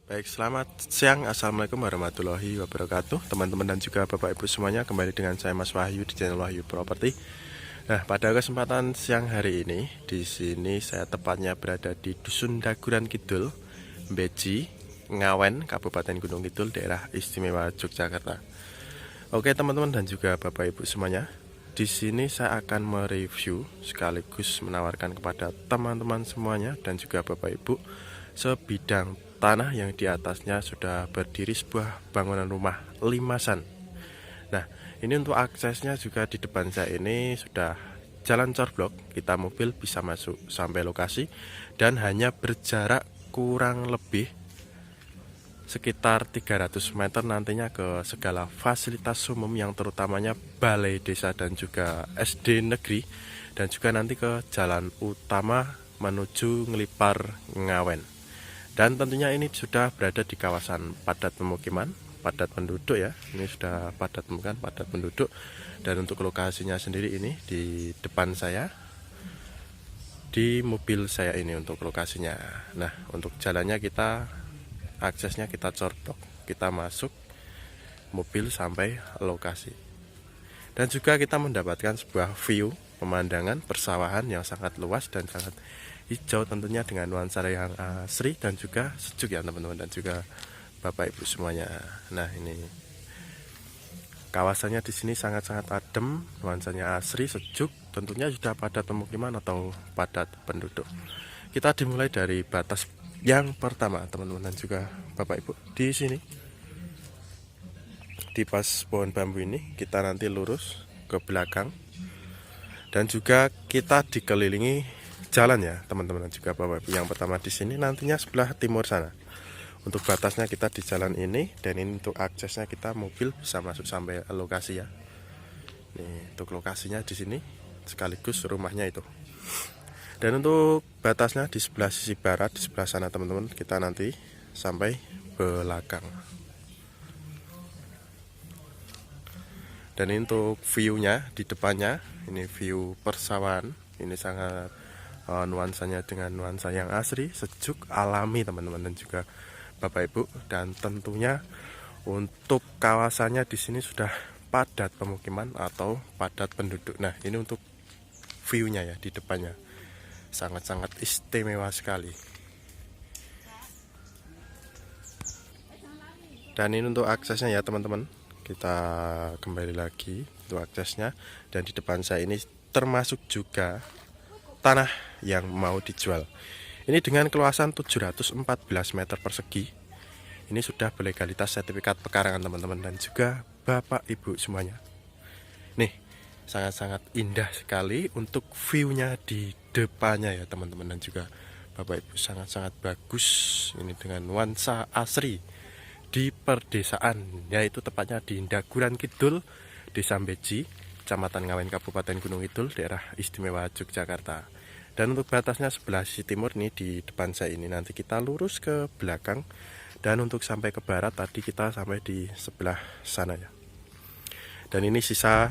Baik, selamat siang. Assalamualaikum warahmatullahi wabarakatuh, teman-teman dan juga Bapak Ibu semuanya. Kembali dengan saya Mas Wahyu di channel Wahyu Property. Nah, pada kesempatan siang hari ini, di sini saya tepatnya berada di Dusun Daguran Kidul, Beji, Ngawen, Kabupaten Gunung Kidul, daerah istimewa Yogyakarta. Oke, teman-teman dan juga Bapak Ibu semuanya, di sini saya akan mereview sekaligus menawarkan kepada teman-teman semuanya dan juga Bapak Ibu sebidang tanah yang di atasnya sudah berdiri sebuah bangunan rumah limasan. Nah, ini untuk aksesnya juga di depan saya ini sudah jalan corblok, kita mobil bisa masuk sampai lokasi dan hanya berjarak kurang lebih sekitar 300 meter nantinya ke segala fasilitas umum yang terutamanya balai desa dan juga SD negeri, dan juga nanti ke jalan utama menuju Ngelipar Ngawen. Dan tentunya ini sudah berada di kawasan padat pemukiman, padat penduduk ya. Ini sudah padat pemukiman, padat penduduk. Dan untuk lokasinya sendiri ini di depan saya, di mobil saya ini untuk lokasinya. Nah, untuk jalannya aksesnya kita corblok, kita masuk mobil sampai lokasi. Dan juga kita mendapatkan sebuah view pemandangan persawahan yang sangat luas dan sangat hijau, tentunya dengan nuansa yang asri dan juga sejuk ya teman-teman dan juga Bapak Ibu semuanya. Nah, ini kawasannya di sini sangat-sangat adem, nuansanya asri, sejuk, tentunya sudah padat pemukiman atau padat penduduk. Kita dimulai dari batas yang pertama teman-teman dan juga Bapak Ibu. Di sini di pas pohon bambu ini kita nanti lurus ke belakang dan juga kita dikelilingi jalan ya teman-teman dan juga Bapak Ibu. Yang pertama di sini nantinya sebelah timur sana. Untuk batasnya kita di jalan ini, dan ini untuk aksesnya kita mobil bisa masuk sampai lokasi ya. Nih, untuk lokasinya di sini sekaligus rumahnya itu. Dan untuk batasnya di sebelah sisi barat, di sebelah sana teman-teman, kita nanti sampai belakang. Dan ini untuk view-nya di depannya, ini view persawahan, ini sangat nuansanya dengan nuansa yang asri, sejuk, alami teman-teman dan juga Bapak Ibu. Dan tentunya untuk kawasannya di sini sudah padat pemukiman atau padat penduduk. Nah, ini untuk view-nya ya di depannya sangat-sangat istimewa sekali. Dan ini untuk aksesnya ya teman-teman. Kita kembali lagi untuk aksesnya, dan di depan saya ini termasuk juga tanah yang mau dijual. Ini dengan keluasan 714 meter persegi. Ini sudah berlegalitas sertifikat pekarangan teman-teman dan juga Bapak Ibu semuanya. Nih, sangat-sangat indah sekali untuk view-nya di depannya ya teman-teman dan juga Bapak Ibu, sangat-sangat bagus. Ini dengan nuansa asri di perdesaan, yaitu tepatnya di Daguran Kidul, Desa Beji, Kecamatan Ngawen, Kabupaten Gunung Kidul, daerah istimewa Yogyakarta. Dan untuk batasnya sebelah sisi timur nih di depan saya ini, nanti kita lurus ke belakang, dan untuk sampai ke barat tadi kita sampai di sebelah sana ya. Dan ini sisa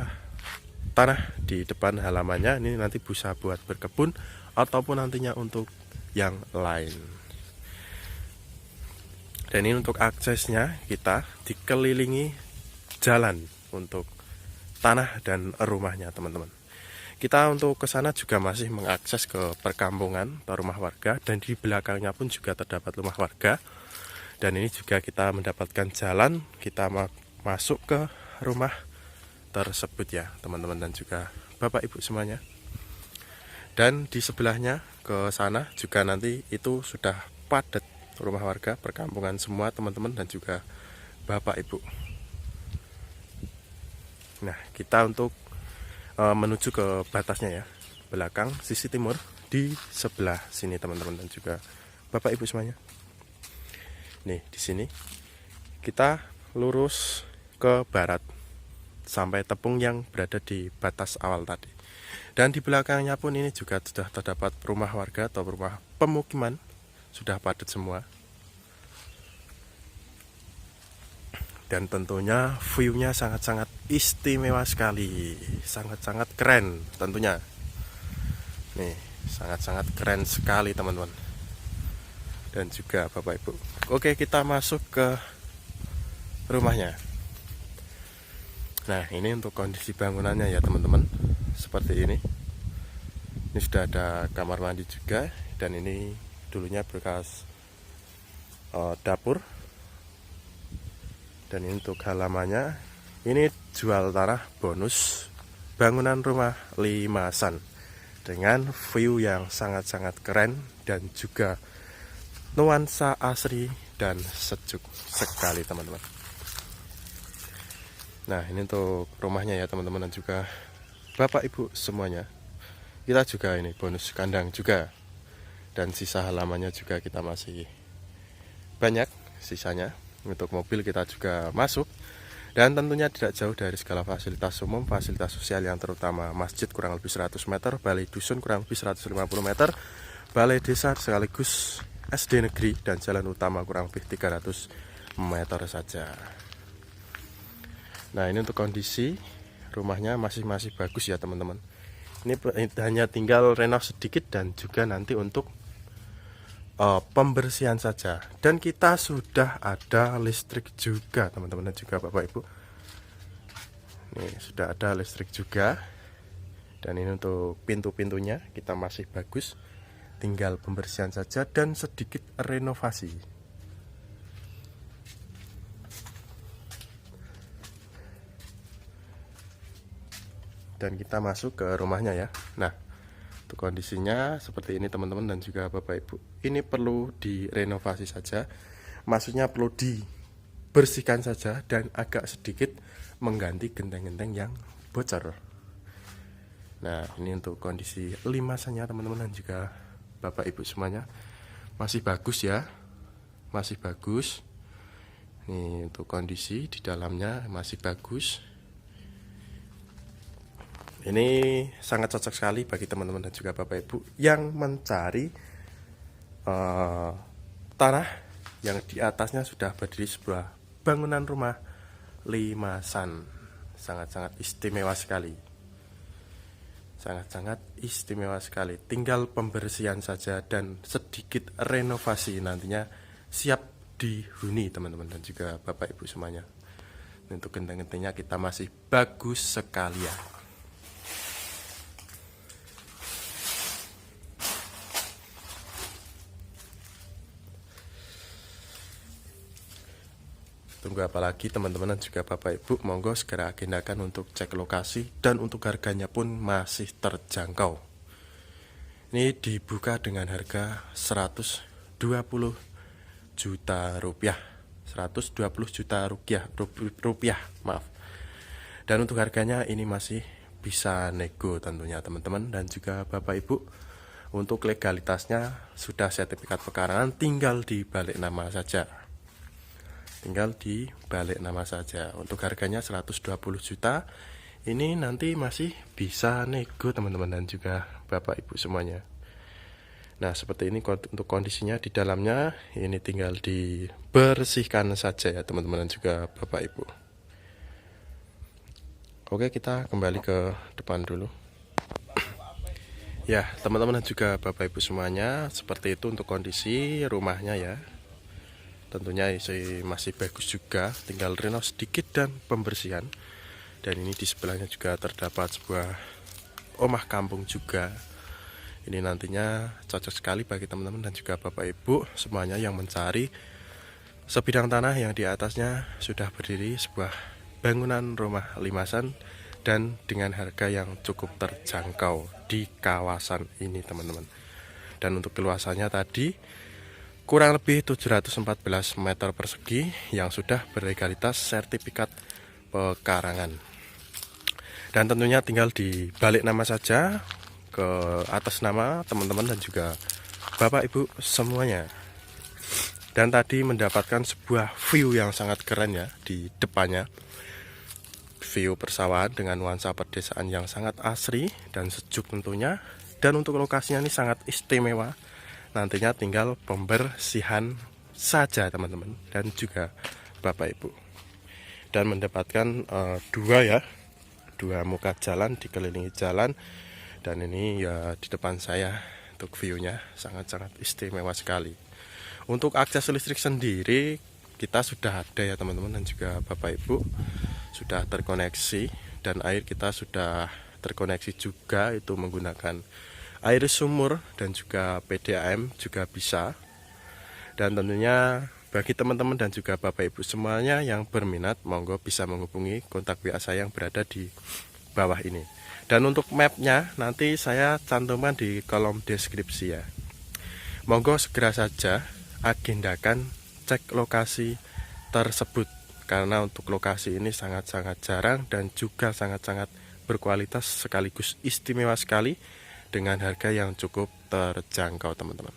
tanah di depan halamannya, ini nanti bisa buat berkebun ataupun nantinya untuk yang lain. Dan ini untuk aksesnya kita dikelilingi jalan untuk tanah dan rumahnya teman-teman. Kita untuk ke sana juga masih mengakses ke perkampungan atau rumah warga, dan di belakangnya pun juga terdapat rumah warga. Dan ini juga kita mendapatkan jalan, kita masuk ke rumah tersebut ya teman-teman dan juga Bapak Ibu semuanya. Dan di sebelahnya ke sana juga nanti itu sudah padat rumah warga, perkampungan semua teman-teman dan juga Bapak Ibu. Nah, kita untuk menuju ke batasnya ya, belakang sisi timur di sebelah sini teman-teman dan juga Bapak Ibu semuanya. Nih, di sini kita lurus ke barat sampai tepung yang berada di batas awal tadi. Dan di belakangnya pun ini juga sudah terdapat rumah warga atau rumah pemukiman, sudah padat semua. Dan tentunya view-nya sangat-sangat istimewa sekali, sangat-sangat keren tentunya. Nih, sangat-sangat keren sekali teman-teman. dan juga Bapak Ibu. Oke, kita masuk ke rumahnya. Nah, ini untuk kondisi bangunannya ya teman-teman, seperti ini. Ini sudah ada kamar mandi juga, dan ini dulunya bekas dapur. Dan ini untuk halamannya, ini jual tanah bonus bangunan rumah limasan dengan view yang sangat-sangat keren dan juga nuansa asri dan sejuk sekali teman-teman. Nah, ini untuk rumahnya ya teman-teman, dan juga Bapak Ibu semuanya. Kita juga ini bonus kandang juga, dan sisa halamannya juga kita masih banyak sisanya. Untuk mobil kita juga masuk, dan tentunya tidak jauh dari segala fasilitas umum, fasilitas sosial yang terutama masjid kurang lebih 100 meter, balai dusun kurang lebih 150 meter, balai desa sekaligus SD negeri, dan jalan utama kurang lebih 300 meter saja. Nah, ini untuk kondisi rumahnya masih bagus ya teman-teman. Ini hanya tinggal renov sedikit dan juga nanti untuk pembersihan saja. Dan kita sudah ada listrik juga teman-teman dan juga Bapak Ibu. Ini sudah ada listrik juga. Dan ini untuk pintu-pintunya kita masih bagus, tinggal pembersihan saja dan sedikit renovasi. Dan kita masuk ke rumahnya ya. Nah, untuk kondisinya seperti ini teman-teman dan juga Bapak Ibu. Ini perlu direnovasi saja, maksudnya perlu dibersihkan saja dan agak sedikit mengganti genteng-genteng yang bocor. Nah, ini untuk kondisi limasannya teman-teman dan juga Bapak Ibu semuanya masih bagus ya, masih bagus. Ini untuk kondisi di dalamnya masih bagus. Ini sangat cocok sekali bagi teman-teman dan juga Bapak Ibu yang mencari tanah yang di atasnya sudah berdiri sebuah bangunan rumah limasan. Sangat-sangat istimewa sekali. Sangat-sangat istimewa sekali. Tinggal pembersihan saja dan sedikit renovasi, nantinya siap dihuni teman-teman dan juga Bapak Ibu semuanya. Untuk genteng-gentengnya kita masih bagus sekali ya. Tunggu apalagi teman-teman dan juga Bapak Ibu, monggo segera agendakan untuk cek lokasi, dan untuk harganya pun masih terjangkau. Ini dibuka dengan harga 120 juta rupiah. 120 juta rupiah, maaf. Dan untuk harganya ini masih bisa nego tentunya teman-teman dan juga Bapak Ibu. Untuk legalitasnya sudah sertifikat pekarangan, tinggal dibalik nama saja. Tinggal dibalik nama saja. Untuk harganya 120 juta. Ini nanti masih bisa nego teman-teman dan juga Bapak Ibu semuanya. Nah, seperti ini untuk kondisinya di dalamnya. Ini tinggal dibersihkan saja ya teman-teman dan juga Bapak Ibu. Oke, kita kembali ke depan dulu. Ya, teman-teman dan juga Bapak Ibu semuanya, seperti itu untuk kondisi rumahnya ya. Tentunya masih bagus juga, tinggal renov sedikit dan pembersihan. Dan ini di sebelahnya juga terdapat sebuah omah kampung juga. Ini nantinya cocok sekali bagi teman-teman dan juga Bapak Ibu semuanya yang mencari sebidang tanah yang di atasnya sudah berdiri sebuah bangunan rumah limasan dan dengan harga yang cukup terjangkau di kawasan ini teman-teman. Dan untuk keluasannya tadi kurang lebih 714 meter persegi yang sudah berlegalitas sertifikat pekarangan. Dan tentunya tinggal dibalik nama saja ke atas nama teman-teman dan juga Bapak Ibu semuanya. Dan tadi mendapatkan sebuah view yang sangat keren ya di depannya. View persawahan dengan nuansa pedesaan yang sangat asri dan sejuk tentunya. Dan untuk lokasinya ini sangat istimewa. Nantinya tinggal pembersihan saja teman-teman dan juga Bapak Ibu. Dan mendapatkan dua muka jalan, dikelilingi jalan. Dan ini ya di depan saya untuk view-nya sangat-sangat istimewa sekali. Untuk akses listrik sendiri kita sudah ada ya teman-teman dan juga Bapak Ibu, sudah terkoneksi, dan air kita sudah terkoneksi juga, itu menggunakan air sumur dan juga PDAM juga bisa. Dan tentunya bagi teman-teman dan juga Bapak Ibu semuanya yang berminat, monggo bisa menghubungi kontak WA saya yang berada di bawah ini. Dan untuk mapnya nanti saya cantumkan di kolom deskripsi ya. Monggo segera saja agendakan cek lokasi tersebut, karena untuk lokasi ini sangat-sangat jarang dan juga sangat-sangat berkualitas sekaligus istimewa sekali dengan harga yang cukup terjangkau teman-teman.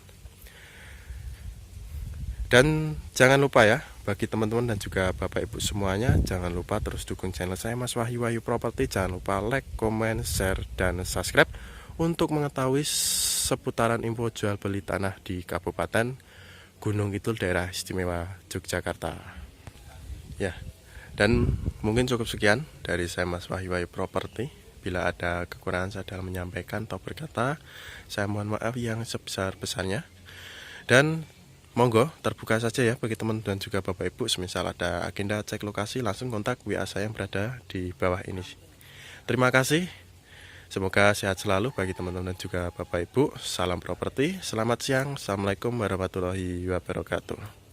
Dan jangan lupa ya, bagi teman-teman dan juga Bapak Ibu semuanya, jangan lupa terus dukung channel saya Mas Wahyu Property. Jangan lupa like, comment, share, dan subscribe untuk mengetahui seputaran info jual beli tanah di Kabupaten Gunung Kidul, daerah istimewa Yogyakarta. Ya, dan mungkin cukup sekian dari saya Mas Wahyu Property. Bila ada kekurangan saya dalam menyampaikan atau berkata, saya mohon maaf yang sebesar-besarnya. Dan monggo terbuka saja ya bagi teman dan juga Bapak Ibu, semisal ada agenda cek lokasi langsung kontak WA saya yang berada di bawah ini. Terima kasih. Semoga sehat selalu bagi teman-teman dan juga Bapak Ibu. Salam properti. Selamat siang. Assalamualaikum warahmatullahi wabarakatuh.